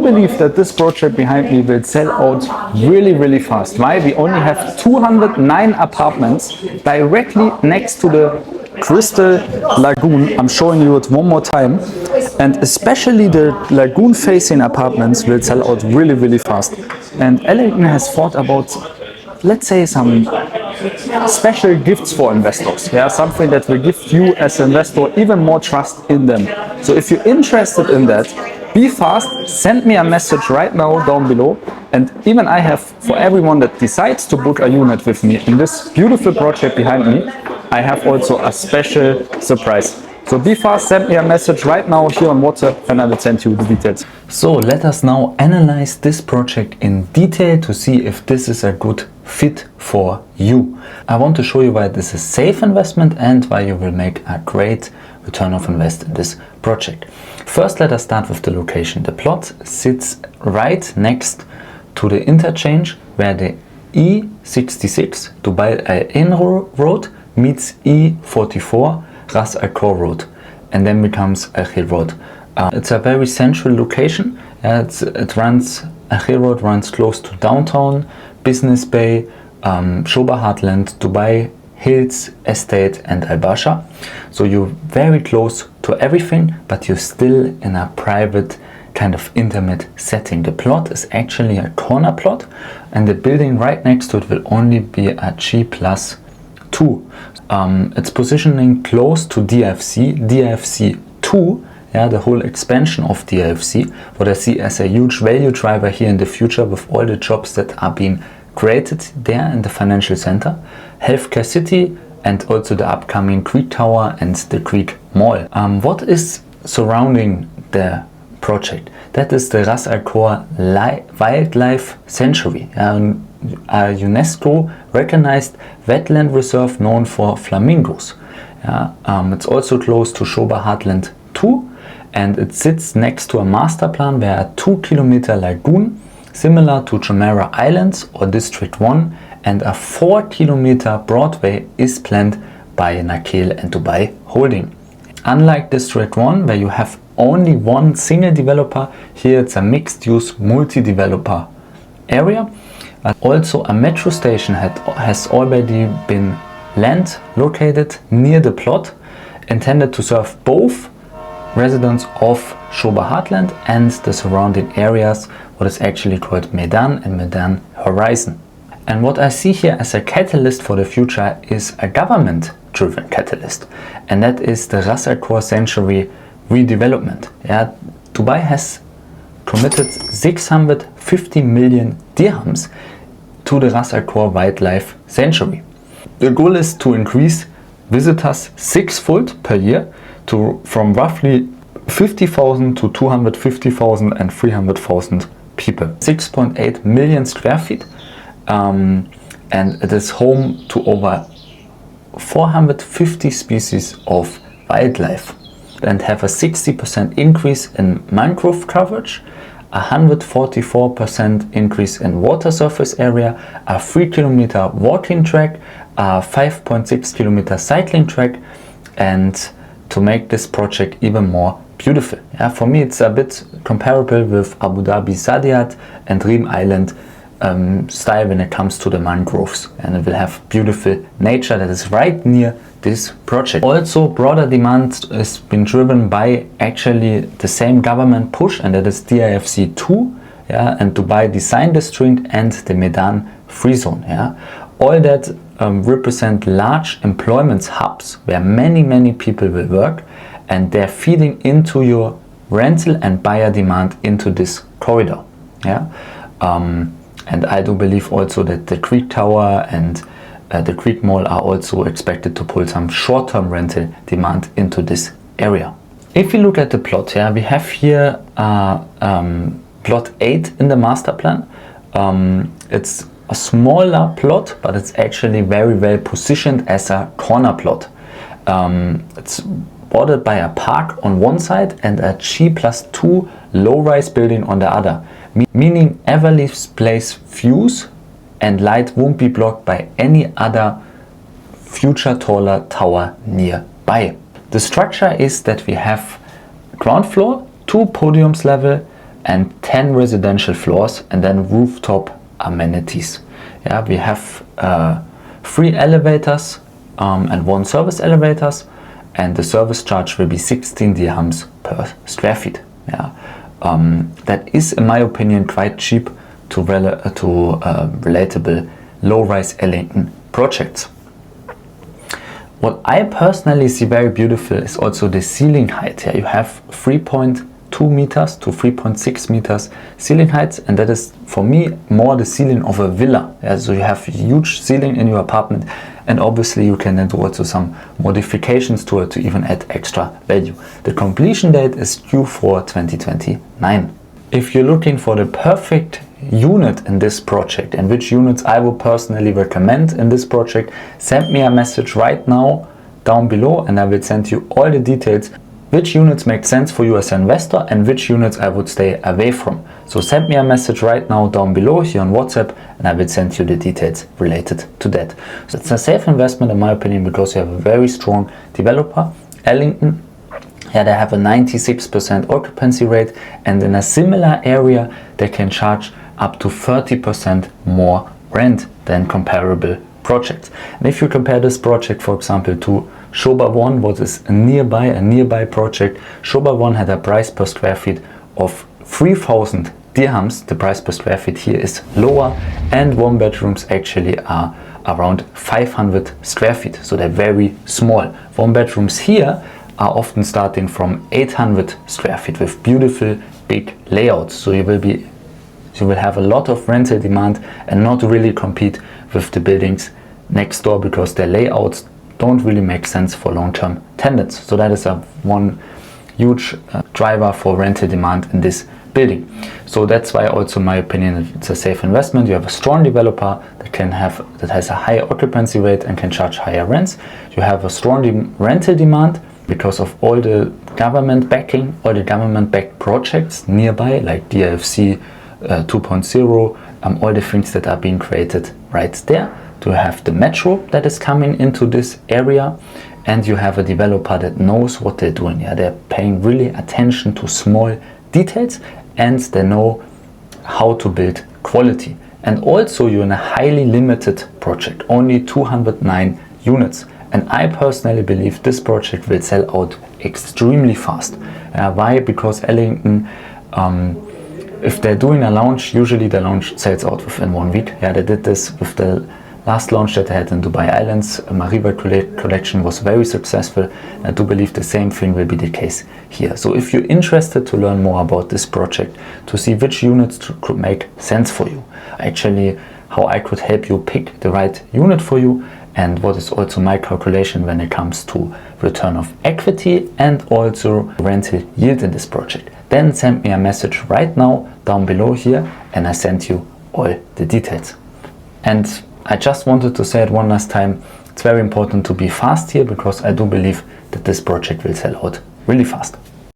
believe that this project behind me will sell out really fast. Why? We only have 209 apartments directly next to the Crystal Lagoon. I'm showing you it one more time. And especially the lagoon facing apartments will sell out really fast. And Ellington has thought about, let's say, some special gifts for investors. Yeah, something that will give you as an investor even more trust in them. So if you're interested in that, be fast, send me a message right now down below. And even I have, for everyone that decides to book a unit with me in this beautiful project behind me, I have also a special surprise. So be fast, send me a message right now here on WhatsApp and I will send you the details. So let us now analyze this project in detail to see if this is a good fit for you. I want to show you why this is a safe investment and why you will make a great return of invest in this project. First, let us start with the location. The plot sits right next to the interchange where the E66 Dubai Al-Ain Road meets E44 Ras Al Khor Road and then becomes Al Khil Road. It's a very central location. Al Khil Road runs close to downtown, Business Bay, Shoba Heartland, Dubai Hills Estate and Al Basha. So you're very close to everything, but you're still in a private kind of intimate setting. The plot is actually a corner plot and the building right next to it will only be a G+2. It's positioning close to DFC, DFC2, yeah, the whole expansion of DFC, what I see as a huge value driver here in the future with all the jobs that are being created there in the financial center, healthcare city, and also the upcoming Creek Tower and the Creek Mall. What is surrounding the project? That is the Ras Al Khor Wildlife Sanctuary, a UNESCO recognized wetland reserve known for flamingos. It's also close to Shoba Heartland 2 and it sits next to a master plan where a 2-kilometer lagoon similar to Jumeirah Islands or District 1 and a 4-kilometer Broadway is planned by Nakheel and Dubai Holding. Unlike District 1 where you have only one single developer, here it's a mixed-use multi-developer area. Also a metro station has already been land located near the plot, intended to serve both residents of Shoba Heartland and the surrounding areas, what is actually called Medan and Medan Horizon. And what I see here as a catalyst for the future is a government-driven catalyst, and that is the Ras Al Khor Sanctuary redevelopment. Yeah, Dubai has committed 650 million dirhams to the Ras Al Khor Wildlife Sanctuary. The goal is to increase visitors sixfold per year from roughly 50,000 to 250,000 and 300,000 people. 6.8 million square feet and it is home to over 450 species of wildlife and have a 60% increase in mangrove coverage, 144% increase in water surface area, a 3-kilometer walking track, a 5.6 kilometer cycling track, and to make this project even more beautiful. Yeah, for me it's a bit comparable with Abu Dhabi Saadiyat and Reem Island style when it comes to the mangroves, and it will have beautiful nature that is right near this project. Also, broader demand has been driven by actually the same government push, and that is DIFC 2, yeah, and Dubai Design District and the Medan Free Zone. Yeah. All that represent large employment hubs where many people will work, and they're feeding into your rental and buyer demand into this corridor. Yeah. And I do believe also that the Creek Tower and the Creek Mall are also expected to pull some short-term rental demand into this area. If you look at the plot, yeah, we have here plot 8 in the master plan. It's a smaller plot, but it's actually very well positioned as a corner plot. It's bordered by a park on one side and a G+2 low-rise building on the other, meaning Everleaf's Place views and light won't be blocked by any other future taller tower nearby. The structure is that we have ground floor, 2 podiums level, and 10 residential floors, and then rooftop amenities. Yeah, we have 3 elevators and 1 service elevators, and the service charge will be 16 dirhams per square feet. Yeah, that is, in my opinion, quite cheap to relatable low-rise Ellington projects. What I personally see very beautiful is also the ceiling height. Here you have 3.2 meters to 3.6 meters ceiling heights, and that is for me more the ceiling of a villa. Yeah, so you have a huge ceiling in your apartment, and obviously you can then do also some modifications to it to even add extra value. The completion date is Q4 2029. If you're looking for the perfect unit in this project and which units I would personally recommend in this project, send me a message right now down below, and I will send you all the details which units make sense for you as an investor and which units I would stay away from. So send me a message right now down below here on WhatsApp, and I will send you the details related to that. So it's a safe investment in my opinion, because you have a very strong developer, Ellington. Yeah, they have a 96% occupancy rate, and in a similar area they can charge up to 30% more rent than comparable projects. And if you compare this project, for example, to Shoba 1, what is a nearby project, Shoba 1 had a price per square feet of 3,000 dirhams. The price per square feet here is lower, and 1 bedrooms actually are around 500 square feet, so they're very small. 1 bedrooms here are often starting from 800 square feet with beautiful big layouts, so you will have a lot of rental demand and not really compete with the buildings next door, because their layouts don't really make sense for long-term tenants. So that is one huge driver for rental demand in this building. So that's why also, in my opinion, it's a safe investment. You have a strong developer that has a high occupancy rate and can charge higher rents. You have a strong rental demand because of all the government backing, all the government-backed projects nearby, like DFC 2.0, all the things that are being created right there. To have the metro that is coming into this area, and you have a developer that knows what they're doing. Yeah, they're paying really attention to small details, and they know how to build quality. And also you're in a highly limited project, only 209 units. And I personally believe this project will sell out extremely fast. Why? Because Ellington, if they're doing a launch, usually the launch sells out within 1 week. Yeah, they did this with the last launch that they had in Dubai Islands. Mariba collection was very successful. I do believe the same thing will be the case here. So if you're interested to learn more about this project, to see which units could make sense for you, actually how I could help you pick the right unit for you, and what is also my calculation when it comes to return of equity and also rental yield in this project, then send me a message right now down below here, and I send you all the details. And I just wanted to say it one last time, it's very important to be fast here, because I do believe that this project will sell out really fast.